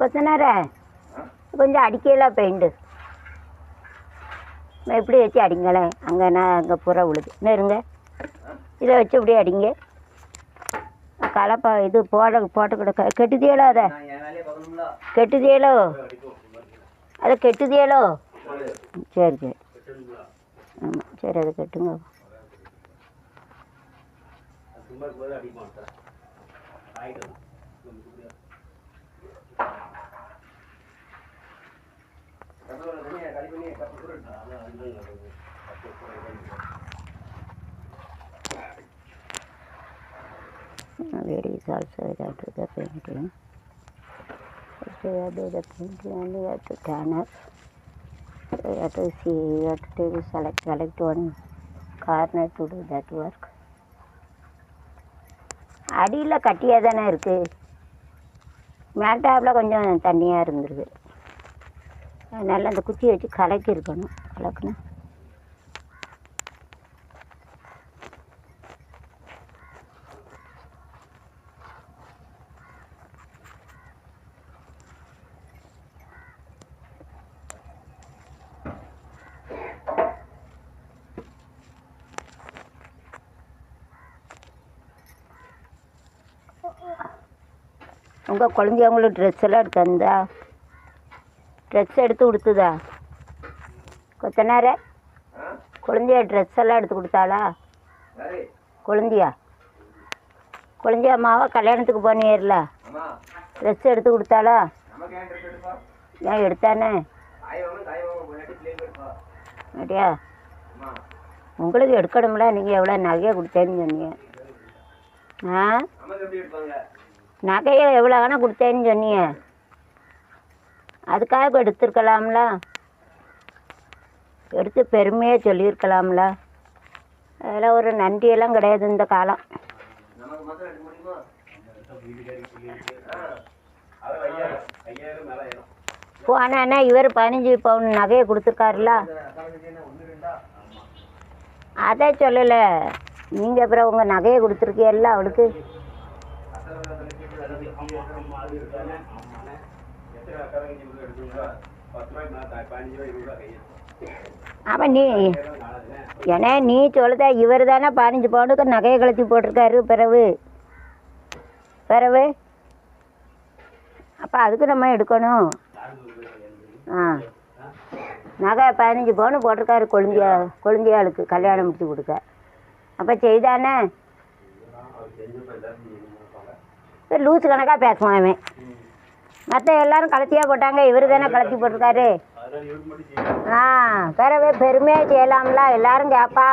கொஞ்ச நேரம் கொஞ்சம் அடிக்கலாம் பெயிண்ட்டு. எப்படி வச்சு அடிங்களேன். அங்கே நான் அங்கே புற விழுது நெருங்க. இதை வச்சு இப்படியே அடிங்க. கலப்பா இது போட்டு கிடக்க கெட்டுதியலோ? அதை கெட்டுதியலோ? அதை கெட்டுதியலோ? சரி சரி. ஆமாம் சரி, அதை கட்டுங்க. Ladies also that do the painting. you do the printing and you have to turn up. You have to see, you have to take select one corner to do that work. அடியில் கட்டியாக தானே இருக்குது, மேட்டாப்பில் கொஞ்சம் தண்ணியாக இருந்துருக்கு. அதனால் அந்த குச்சி வச்சு கலக்கியிருக்கணும். கலக்கணும். உங்கள் குழந்தைங்களுக்கு ட்ரெஸ் எல்லாம் எடுத்து வந்தா, ட்ரெஸ் எடுத்து கொடுத்துதா கொத்தனார? குழந்தையா ட்ரெஸ் எல்லாம் எடுத்து கொடுத்தாளா? குழந்தையா அம்மாவா கல்யாணத்துக்கு போனியர்ல, ட்ரெஸ் எடுத்து கொடுத்தாளா? ஏன் எடுத்தானே அப்படியா? உங்களுக்கு எடுக்கணும்ல, நீங்கள் எவ்வளோ நகையை கொடுத்தேன்னு சொன்னீங்க. ஆ, நகையை எவ்வளோ வேணால் கொடுத்தேன்னு சொன்னீங்க. அதுக்காக எடுத்துருக்கலாம்ல, எடுத்து பெருமையாக சொல்லியிருக்கலாம்ல. அதெல்லாம் ஒரு நன்றியெல்லாம் கிடையாது இந்த காலம். போனா இவர் 15 பவுன் நகையை கொடுத்துருக்காருல, அதை சொல்லலை. நீங்கள் அப்புறம் உங்கள் நகையை கொடுத்துருக்கீல்ல அவளுக்கு. ஆமாம், நீ சொல்லுத இவர் தானே 15 பவுனுக்கு நகையை கழிச்சு போட்டிருக்காரு. பிறவு அப்போ அதுக்கு நம்ம எடுக்கணும். ஆ, நகை 15 பவுன் போட்டிருக்காரு கொழுந்தியாளுக்கு கல்யாணம் முடிச்சு கொடுக்க. அப்போ செய்தானே லூஸ் கணக்காக பேசுவான் அவன். மற்ற எல்லாரும் கலத்தியாக போட்டாங்க, இவர் தானே கலத்தி போட்டிருக்காரு. ஆ, பிறவே பெருமையாக செய்யலாம்ல. எல்லாரும் கேட்பா,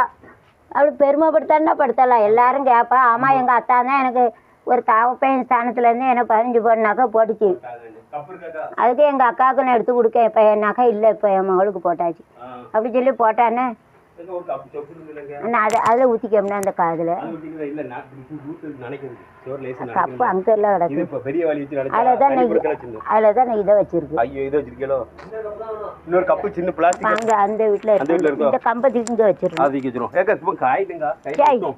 அப்படி பெருமைப்படுத்தான்னா படுத்தலாம். எல்லாரும் கேட்பா, ஆமாம் எங்கள் அத்தா தான் எனக்கு ஒரு தாவப்பையன் ஸ்தானத்துலேருந்து எனக்கு 15 பவுன் நகை போட்டுச்சு. அதுக்கு எங்கள் அக்காவுக்கு நான் எடுத்து கொடுக்கேன். இப்போ என் நகை இல்லை, இப்போ என் மகளுக்கு போட்டாச்சு அப்படி சொல்லி போட்டானே. அதில் ஊற்றிக்கோம்னா அந்த காதில் கப்பு அங்கே எல்லாம் கிடக்கு. அதில் தான் இதை வச்சிருக்கு. அங்கே அந்த வீட்டில் இருக்கு. இந்த கம்பத்துக்கு இங்கே வச்சிருக்கோம்.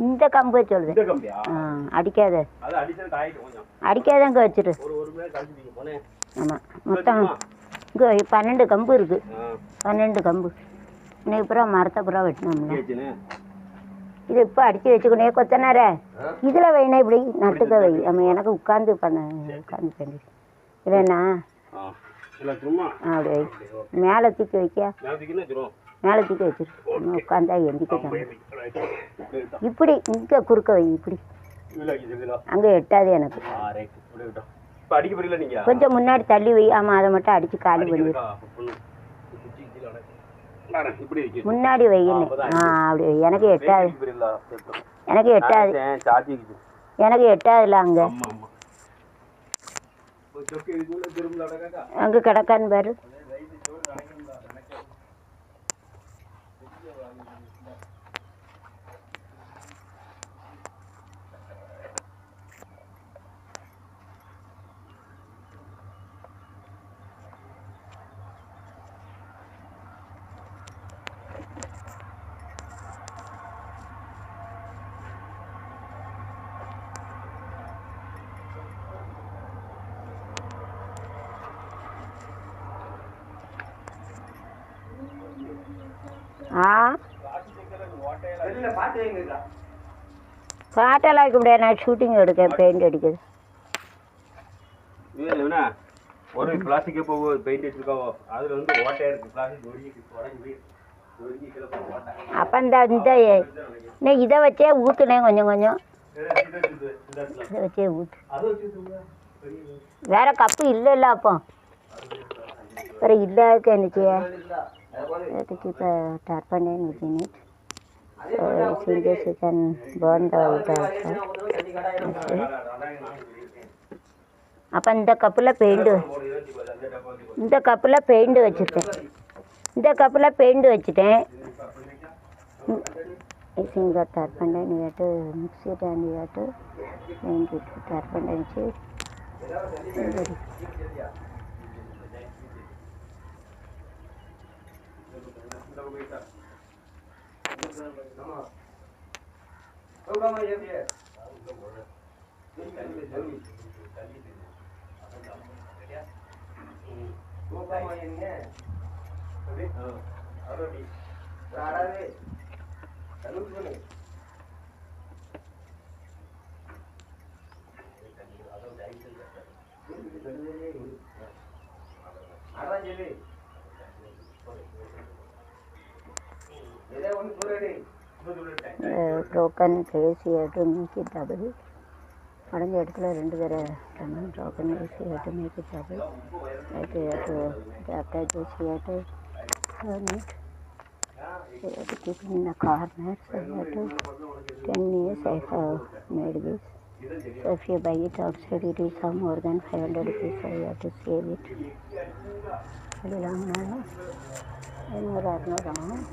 இந்த கம்பு சொல்லுது. அடிக்காத அங்கே வச்சிரு. ஆமாம், மொத்தம் இங்கே 12 கம்பு இருக்குது. 12 கம்பு. இன்னைக்கு பூரா மரத்தை பூரா வெட்டினோம்ல. இது இப்போ அடித்து வச்சுக்கணே கொத்தனார. இதில் வைனா இப்படி நட்டுக்க வை. நம்ம எனக்கு உட்காந்து பண்ணி இல்லைண்ணா அப்படி வை. மேலே தூக்கி வைக்க, மேலே தூக்கி வச்சிரு. உட்காந்தா எந்திக்க. இப்படி இங்கே குறுக்க வை. இப்படி அங்கே எட்டாது எனக்கு. கொஞ்சம் முன்னாடி தள்ளி வை. ஆமாம், அதை மட்டும் அடித்து காலி பண்ணி முன்னாடி வையின்னு. அப்படி வை. எனக்கு எட்டாது. எட்டாதுல அங்கே கிடக்கான்னு பாரு. பாட்டெல்லாம் வைக்க முடியாது. நான் ஷூட்டிங் எடுக்கேன், பெயிண்ட் அடிக்குது. ஒரு பிளாஸ்டிக் பெயிண்ட் வச்சிருக்கோம், அதில் வந்து ஓட்டையா இருக்கு. பிளாஸ்டிக் அப்போ இந்த இதை வச்சே ஊற்றுனேன். கொஞ்சம் இதை வச்சே ஊற்று. வேற கப்பு இல்லைல்ல. அப்போ அப்புறம் இல்லாதுக்கு என்னச்சு அதுக்கு இப்போ டர் பண்ணேன்னு வச்சுன்னு you can burn the outer. அப்போ இந்த கப்பில் பெயிண்ட் இந்த கப்பில் பெயிண்ட் வச்சுருக்கேன். இந்த கப்பில் பெயிண்ட் வச்சுட்டேன். finger turpentine you have to mix it and you have to paint it with turpentine shade. broken place you have to make it double. உடஞ்ச இடத்துல 2 தடவை broken place you have to make it double. Like you have to after this you have to turn it. You have to keep it in the corner. So you have to 10 years I have made this. So if you buy it outside it is more than 500 rupees. So you have to save it. அது வாங்கினாலும் 500-600 ஆகும்.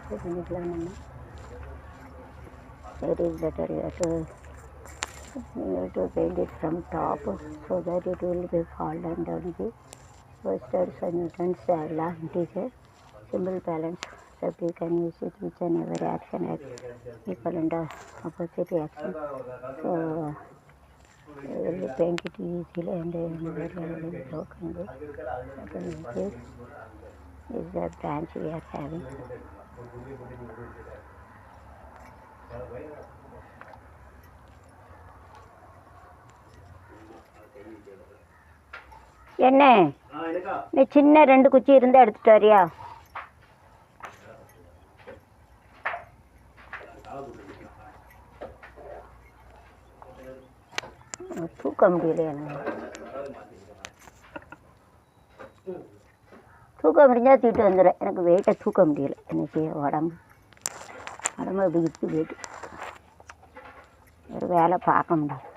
இது பண்ணிக்கலாம் நம்ம. It is better you have to paint it from top so that it will be fallen down the posters and buttons all integer symbol balance. So you can use it which and every action equal and opposite action. So you will paint it easily and never really broken this. This is the branch we are having. என்ன நீ சின்ன 2 குச்சி இருந்தா எடுத்துட்டு வரியா? தூக்க முடியல தூக்க முடிஞ்சா தூக்கிட்டு வந்துடுறேன். எனக்கு வெயிட்டை தூக்க முடியல. எனக்கு உடம்பு இப்படி விட்டு போயிட்டு ஒரு வேலை பார்க்க முடியாது.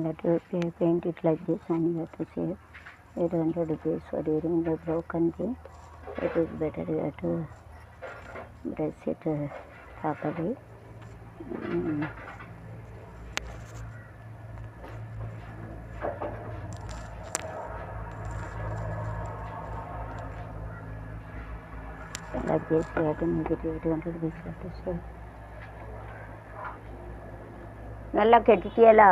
Let you paint it like this and you have to save 800 rupees for during the broken thing. It is better you have to brush it properly. Like this you have to make it 800 rupees you have to save. நல்லா கெட்டிட்டியலா?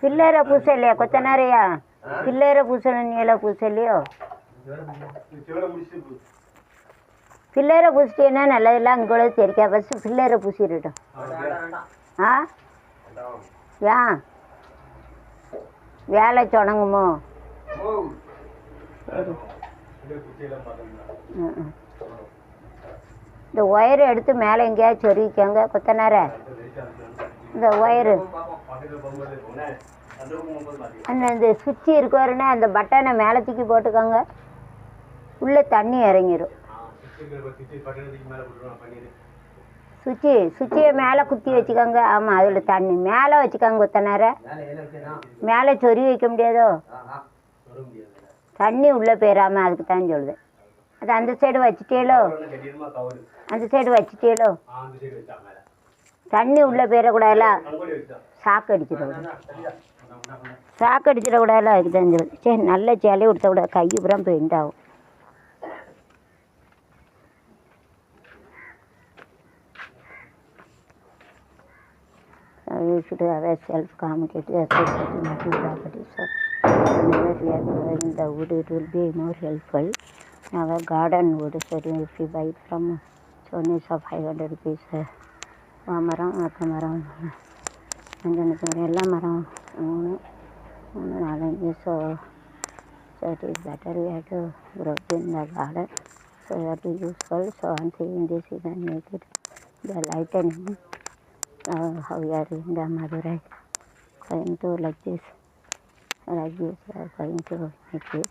பிள்ளைற பூசலையா? கொத்தனாரையா பிள்ளைற பூசணும். நீ எல்லாம் பூசலையோ? பிள்ளைற பூசிட்டேன்னா நல்லதெல்லாம் இங்கே தெரிக்கா. First பிள்ளைற பூசிடட்டும். ஆ ஏன் வேலை தொடங்குமோ? சரி. இந்த ஒயரை எடுத்து மேலே எங்கேயாவது சொருவிக்கங்க கொத்தனார. இந்த ஒயரு அந்த சுவிட்சு இருக்குவாருன்னா அந்த பட்டனை மேலே தூக்கி போட்டுக்கோங்க. உள்ளே தண்ணி இறங்கிடும். சுவிட்சையை மேலே குத்தி வச்சுக்கோங்க. ஆமாம் அதில் தண்ணி மேலே வச்சுக்கோங்க கொத்தனார. மேலே சொருவி வைக்க முடியாதோ? தண்ணி உள்ளே போயிடாமல் அதுக்கு தான் சொல்லுது. அது அந்த சைடு வச்சுட்டேலோ? அந்த சைடு வச்சுட்டேலோ? தண்ணி உள்ளே போயிடக்கூடாதுல. சாக்கு அடிச்சிடக்கூடாது. சாக்கு அடிச்சிடக்கூடாதுல. அதுக்கு தான் சொல்லுது. சரி நல்ல சேலையை கொடுத்த கூடாது. கை புறம் பெயிண்ட் ஆகும். You should have a self-commutative properties. So whenever we are growing the wood, it will be more helpful. Our garden wood, so if you buy it from Chinese of 500 rupees, மரம் அக்க மரம் அஞ்சனுக்கு எல்லா மரம் 3 4 so it is better we have to grow in the garden. So that is useful. So on seeing this you can make it the lightning. How we are in the Madurai, going to like this, we are going to make this.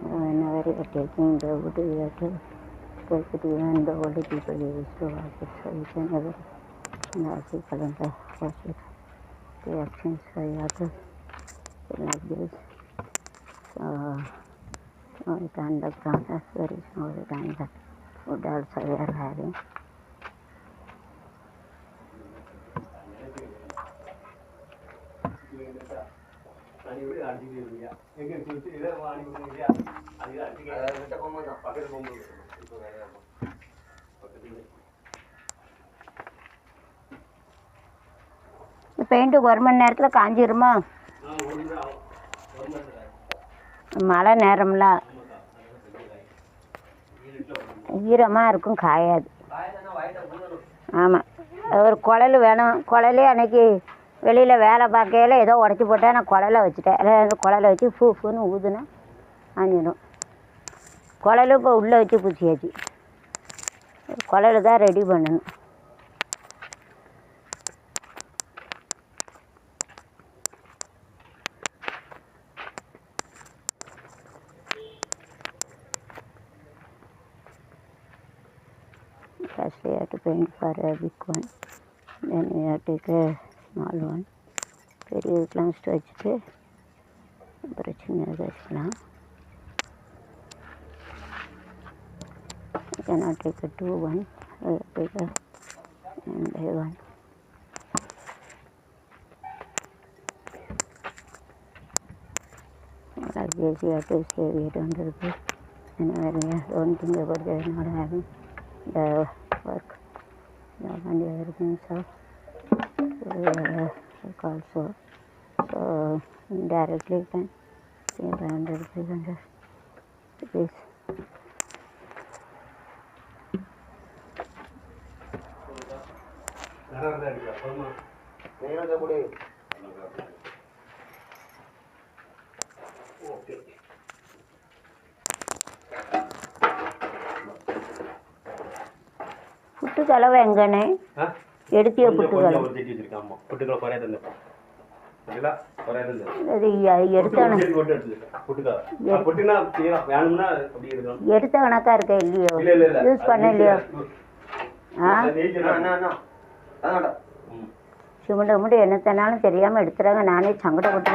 Whenever you are taking the wood, you have to take it even the older people used to wash it, so you can never wash it and wash it. The actions, so you have to do like this. So it underground, that's very small, and the wood also we are having. Paint ஒரு மணி நேரத்தில் காஞ்சிருமா? மழை நேரம்ல ஈரமாக இருக்கும், காயாது. ஆமாம், ஒரு குழல் வேணும். குழலே அன்னைக்கு வெளியில் வேலை பார்க்கையில் ஏதோ உடச்சி போட்டேன், நான் குழலை வச்சுட்டேன். அந்த குழலை வச்சு ஃபூன்னு ஊதுனேன், அணிடும். குழலும் இப்போ உள்ளே வச்சு பூச்சியாச்சு. குழல் தான் ரெடி பண்ணணும். First we have to paint for a big one, then we have to take a small one. பெரிய இதுக்கெலாம் ஃபஸ்ட்டு வச்சுட்டு அப்புறம் சின்னது வச்சுக்கலாம். I cannot take a 2 one, I take a one. Like this you have to save 800 rupees. And don't think about that, not having the work, and everything, so work also. So indirectly you can save 100 rupees and just this. புட்டு கலவை எங்கண்ணே எடுத்திய புட்டு கலவை? எடுத்த கணக்கா இருக்க இல்லையோ, use பண்ண இல்லையோ? Cement மட்டும் என்னத்தனாலும் தெரியாமல் எடுத்துறாங்க. நானே சங்கடப்பட்டு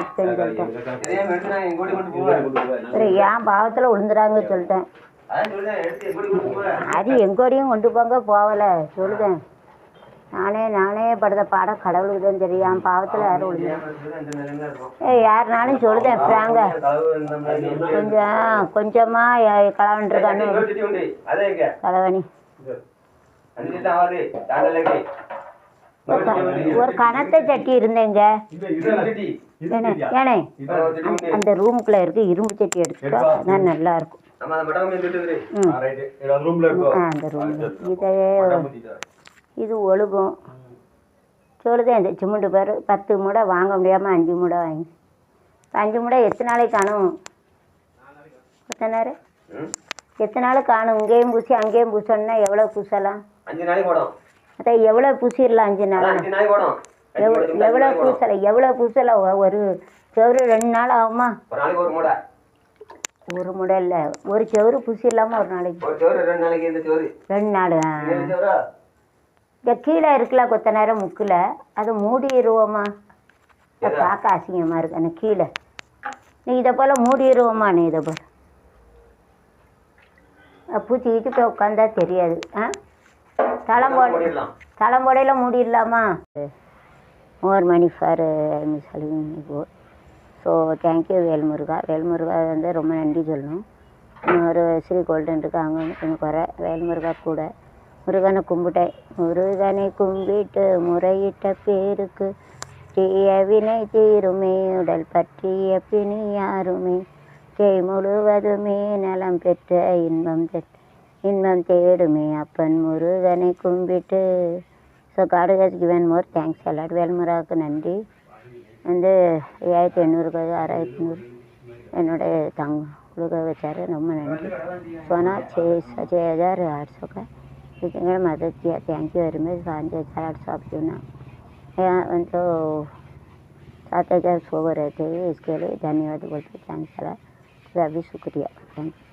ஏன் பாவத்தில் விழுந்துறாங்க சொல்லிட்டேன். அது எங்கோடையும் கொண்டு போங்க போகலை சொல்லுதேன். நானே படுத்த பாடம் கடவுளுக்கு தான் தெரியும். பாவத்தில் யாரும் விழுந்தேன். யாருனாலும் சொல்லுதேன் ஃப்ராங்க கொஞ்சமாக களவன்ட்ருக்கான்னு களவணி ஒரு கனத்த சட்டி இருந்தேங்க. ஏனே அந்த ரூமுக்குள்ள இருக்கு இரும்பு சட்டி எடுத்துக்கோ, அதான் நல்லா இருக்கும். அந்த ரூம் இது ஒழுகும் சொல்லுதேன். இந்த சிமெண்ட் பேர் 10 மூடை வாங்க முடியாமல் 5 மூடை வாங்கி 5 மூடை எத்தனை நாளைக்கு காணும்? எத்தனை நாள் காணும்? இங்கேயும் பூசி அங்கேயும் பூசணும்னா எவ்வளோ பூசலாம்? 5 நாளைக்கு போடும். அதான் எவ்வளோ பூசிடலாம்? 5 நாள் எவ்வளோ பூசலாம்? ஒரு செவரு 2 நாள் ஆகுமா? ஒரு முடை இல்லை, ஒரு செவரு பூசிடலாமா ஒரு நாளைக்கு? 2 நாள். இந்த கீழே இருக்குல்ல கொத்த நேரம் முக்கில் அதை மூடிடுவோமா? பார்க்க அசிங்கமாக இருக்கு. அந்த கீழே நீ இதை போல் மூடிடுவோமா? நீ இதை போல் பூச்சிக்கிட்டு போய் உட்காந்தா தெரியாது. தலைம்போடையில் மூடிடலாமா? மோர் மணி ஃபார் மிஸ் அலிங்கோ. So thank you Velmuruga. வேல்முருகா வந்து ரொம்ப நன்றி சொல்லணும். இன்னொரு ஸ்ரீ கோல்டன் இருக்கு, அங்கே வந்து கொஞ்சம் குறை. வேல்முருகா கூட முருகனை கும்பிட்டேன். முருகனை கும்பிட்டு முறையிட்ட பேருக்கு தீய வினை தீருமே உடல் பற்றிய பிணி யாருமே தேய் முழுவதுமே நலம் பெற்ற இன்பம் தேடுமே அப்பன் முருகனை கும்பிட்டு. So god has given more thanks எல்லாட் வேல்முருகாவுக்கு நன்றி. வந்து 5800 6100 என்னுடைய கொடுக்க வச்சாரு, ரொம்ப நன்றி. सोना 6,800 का जितने मदद किया, thank you very much. 5,800 of you ना तो 7,000 सो रहे थे, इसके लिए धन्यवाद बोलते. थैंक्स अला, सभी शुक्रिया, थैंक यू.